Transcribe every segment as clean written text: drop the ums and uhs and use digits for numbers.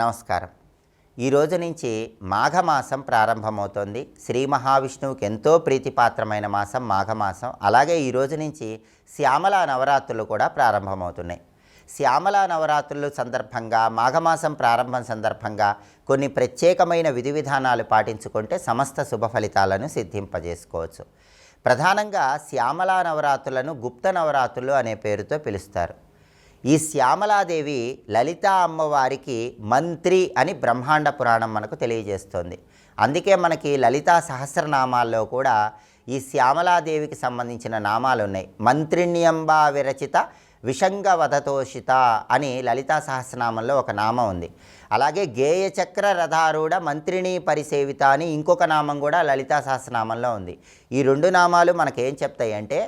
నమస్కారం. ఈ రోజు నుంచి మాఘమాసం ప్రారంభమవుతోంది. శ్రీ మహావిష్ణువుకి ఎంతో ప్రీతిపాత్రమైన మాసం మాఘమాసం. అలాగే ఈ రోజు నుంచి శ్యామలా నవరాత్రులు కూడా ప్రారంభమవుతున్నాయి. శ్యామలా నవరాత్రులు సందర్భంగా మాఘమాసం ప్రారంభం సందర్భంగా కొన్ని ప్రత్యేకమైన విధి విధానాలు పాటించుకుంటే సమస్త శుభ ఫలితాలను సిద్ధింపజేసుకోవచ్చు. ప్రధానంగా శ్యామలా నవరాత్రులను గుప్త నవరాత్రులు అనే పేరుతో పిలుస్తారు. ఈ శ్యామలాదేవి లలితా అమ్మవారికి మంత్రి అని బ్రహ్మాండ పురాణం మనకు తెలియజేస్తోంది. అందుకే మనకి లలితా సహస్రనామాల్లో కూడా ఈ శ్యామలాదేవికి సంబంధించిన నామాలు ఉన్నాయి. మంత్రిణ్యంబా విరచిత విషంగవధతోషిత అని లలితా సహస్రనామంలో ఒక నామం ఉంది. అలాగే గేయచక్ర రథారూఢ మంత్రిణీ పరిసేవిత అని ఇంకొక నామం కూడా లలితా సహస్రనామంలో ఉంది. ఈ రెండు నామాలు మనకేం చెప్తాయి అంటే,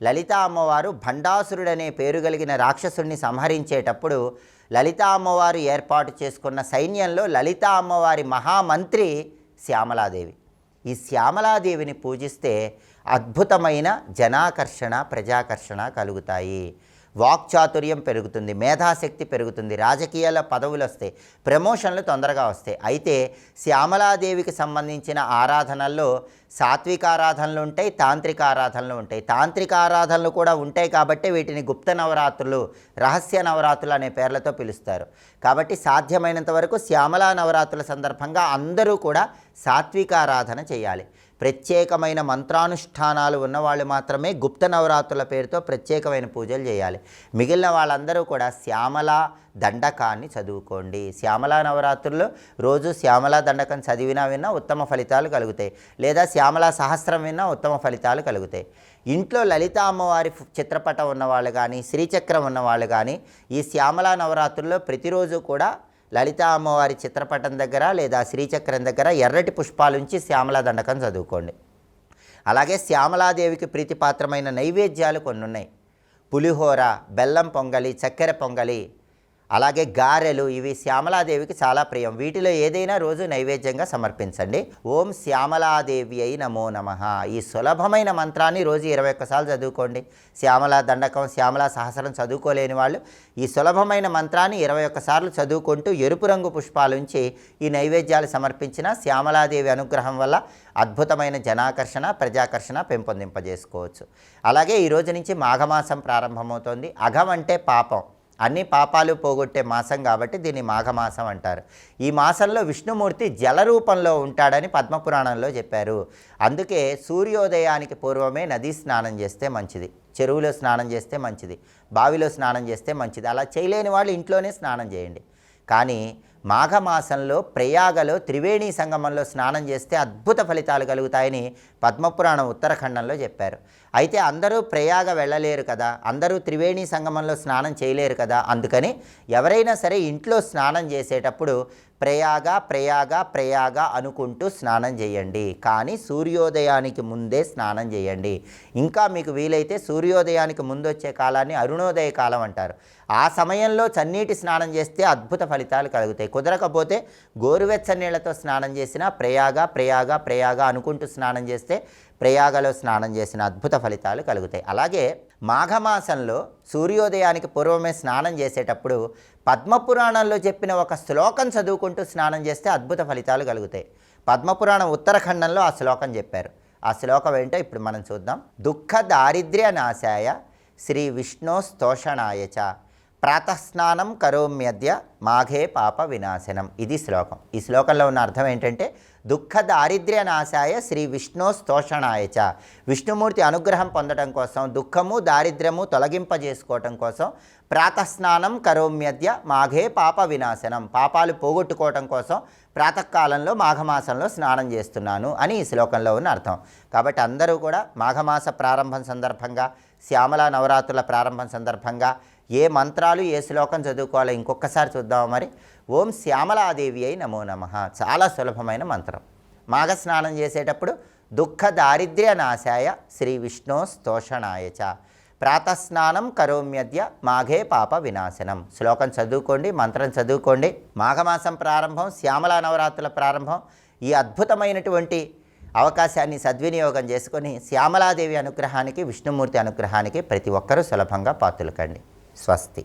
లలితా అమ్మవారు భండాసురుడనే పేరు కలిగిన రాక్షసుడిని సంహరించేటప్పుడు లలితా అమ్మవారు ఏర్పాటు చేసుకున్న సైన్యంలో లలితా అమ్మవారి మహామంత్రి శ్యామలాదేవి. ఈ శ్యామలాదేవిని పూజిస్తే అద్భుతమైన జనాకర్షణ ప్రజాకర్షణ కలుగుతాయి. వాక్చాతుర్యం పెరుగుతుంది, మేధాశక్తి పెరుగుతుంది, రాజకీయాల పదవులు వస్తాయి, ప్రమోషన్లు తొందరగా వస్తాయి. అయితే శ్యామలాదేవికి సంబంధించిన ఆరాధనల్లో సాత్విక ఆరాధనలు ఉంటాయి, తాంత్రిక ఆరాధనలు ఉంటాయి. తాంత్రిక ఆరాధనలు కూడా ఉంటాయి కాబట్టి వీటిని గుప్త నవరాత్రులు, రహస్య నవరాత్రులు అనే పేర్లతో పిలుస్తారు. కాబట్టి సాధ్యమైనంత వరకు శ్యామలా నవరాత్రుల సందర్భంగా అందరూ కూడా సాత్విక ఆరాధన చేయాలి. ప్రత్యేకమైన మంత్రానుష్ఠానాలు ఉన్నవాళ్ళు మాత్రమే గుప్త నవరాత్రుల పేరుతో ప్రత్యేకమైన పూజలు చేయాలి. మిగిలిన వాళ్ళందరూ కూడా శ్యామలా దండకాన్ని చదువుకోండి. శ్యామలా నవరాత్రుల్లో రోజు శ్యామలా దండకం చదివినా విన్నా ఉత్తమ ఫలితాలు కలుగుతాయి, లేదా శ్యామలా సహస్రం విన్నా ఉత్తమ ఫలితాలు కలుగుతాయి. ఇంట్లో లలితా అమ్మవారి చిత్రపటం ఉన్నవాళ్ళు కానీ, శ్రీచక్రం ఉన్నవాళ్ళు కానీ ఈ శ్యామలా నవరాత్రుల్లో ప్రతిరోజు కూడా లలితా అమ్మవారి చిత్రపటం దగ్గర లేదా శ్రీచక్రం దగ్గర ఎర్రటి పుష్పాలుంచి శ్యామలా దండకం చదువుకోండి. అలాగే శ్యామలాదేవికి ప్రీతిపాత్రమైన నైవేద్యాలు కొన్ని ఉన్నాయి. పులిహోర, బెల్లం పొంగలి, చక్కెర పొంగలి, అలాగే గారెలు, ఇవి శ్యామలాదేవికి చాలా ప్రియం. వీటిలో ఏదైనా రోజు నైవేద్యంగా సమర్పించండి. ఓం శ్యామలాదేవి అయి నమో నమః. ఈ సులభమైన మంత్రాన్ని రోజు 21 సార్లు చదువుకోండి. శ్యామలా దండకం, శ్యామలా సహస్రం చదువుకోలేని వాళ్ళు ఈ సులభమైన మంత్రాన్ని 21 సార్లు చదువుకుంటూ ఎరుపు రంగు పుష్పాలుంచి ఈ నైవేద్యాలు సమర్పించిన శ్యామలాదేవి అనుగ్రహం వల్ల అద్భుతమైన జనాకర్షణ ప్రజాకర్షణ పెంపొందింపజేసుకోవచ్చు. అలాగే ఈ రోజు నుంచి మాఘమాసం ప్రారంభమవుతోంది. అఘం అంటే పాపం, అన్ని పాపాలు పోగొట్టే మాసం కాబట్టి దీన్ని మాఘమాసం అంటారు. ఈ మాసంలో విష్ణుమూర్తి జల రూపంలో ఉంటాడని పద్మపురాణంలో చెప్పారు. అందుకే సూర్యోదయానికి పూర్వమే నదీ స్నానం చేస్తే మంచిది, చెరువులో స్నానం చేస్తే మంచిది, బావిలో స్నానం చేస్తే మంచిది. అలా చేయలేని వాళ్ళు ఇంట్లోనే స్నానం చేయండి. కానీ మాఘమాసంలో ప్రయాగలో త్రివేణి సంగమంలో స్నానం చేస్తే అద్భుత ఫలితాలు కలుగుతాయని పద్మపురాణం ఉత్తరఖండంలో చెప్పారు. అయితే అందరూ ప్రయాగ వెళ్ళలేరు కదా, అందరూ త్రివేణి సంగమంలో స్నానం చేయలేరు కదా, అందుకని ఎవరైనా సరే ఇంట్లో స్నానం చేసేటప్పుడు ప్రయాగ ప్రయాగ ప్రయాగ అనుకుంటూ స్నానం చేయండి. కానీ సూర్యోదయానికి ముందే స్నానం చేయండి. ఇంకా మీకు వీలైతే సూర్యోదయానికి ముందు వచ్చే కాలాన్ని అరుణోదయ కాలం అంటారు. ఆ సమయంలో చన్నీటి స్నానం చేస్తే అద్భుత ఫలితాలు కలుగుతాయి. కుదరకపోతే గోరువెచ్చని నీళ్లతో స్నానం చేసినా ప్రయాగ ప్రయాగ ప్రయాగ అనుకుంటూ స్నానం చేస్తే ప్రయాగలో స్నానం చేసిన అద్భుత ఫలితాలు కలుగుతాయి. అలాగే మాఘమాసంలో సూర్యోదయానికి పూర్వమే స్నానం చేసేటప్పుడు పద్మపురాణంలో చెప్పిన ఒక శ్లోకం చదువుకుంటూ స్నానం చేస్తే అద్భుత ఫలితాలు కలుగుతాయి. పద్మపురాణం ఉత్తరఖండంలో ఆ శ్లోకం చెప్పారు. ఆ శ్లోకం ఏంటో ఇప్పుడు మనం చూద్దాం. దుఃఖ దారిద్ర్య నాశాయ శ్రీ విష్ణో స్తోషణాయ చ ప్రాతస్నానం కరోమ్యద్య మాఘే పాప వినాశనం. ఇది శ్లోకం. ఈ శ్లోకంలో ఉన్న అర్థం ఏంటంటే, దుఃఖ దారిద్ర్య నాశాయ శ్రీ విష్ణు స్తోషణాయ చ, విష్ణుమూర్తి అనుగ్రహం పొందడం కోసం, దుఃఖము దారిద్ర్యము తొలగింపజేసుకోవటం కోసం ప్రాతస్నానం కరోమ్యద్య మాఘే పాప వినాశనం, పాపాలు పోగొట్టుకోవటం కోసం ప్రాతకాలంలో మాఘమాసంలో స్నానం చేస్తున్నాను అని ఈ శ్లోకంలో ఉన్న అర్థం. కాబట్టి అందరూ కూడా మాఘమాస ప్రారంభం సందర్భంగా, శ్యామలా నవరాత్రుల ప్రారంభం సందర్భంగా ఏ మంత్రాలు ఏ శ్లోకం చదువుకోవాలో ఇంకొకసారి చూద్దాము. మరి ఓం శ్యామలాదేవి అయి నమో నమః చాలా సులభమైన మంత్రం. మాఘ స్నానం చేసేటప్పుడు దుఃఖ దారిద్ర్య నాశాయ శ్రీ విష్ణో స్తోషణాయ చ ప్రాతస్నానం కరోమ్యద్య మాఘే పాప వినాశనం. శ్లోకం చదువుకోండి, మంత్రం చదువుకోండి. మాఘమాసం ప్రారంభం, శ్యామలా నవరాత్రుల ప్రారంభం. ఈ అద్భుతమైనటువంటి అవకాశాన్ని సద్వినియోగం చేసుకొని శ్యామలాదేవి అనుగ్రహానికి, విష్ణుమూర్తి అనుగ్రహానికి ప్రతి ఒక్కరూ సులభంగా పాత్రలు కండి. స్వస్తి.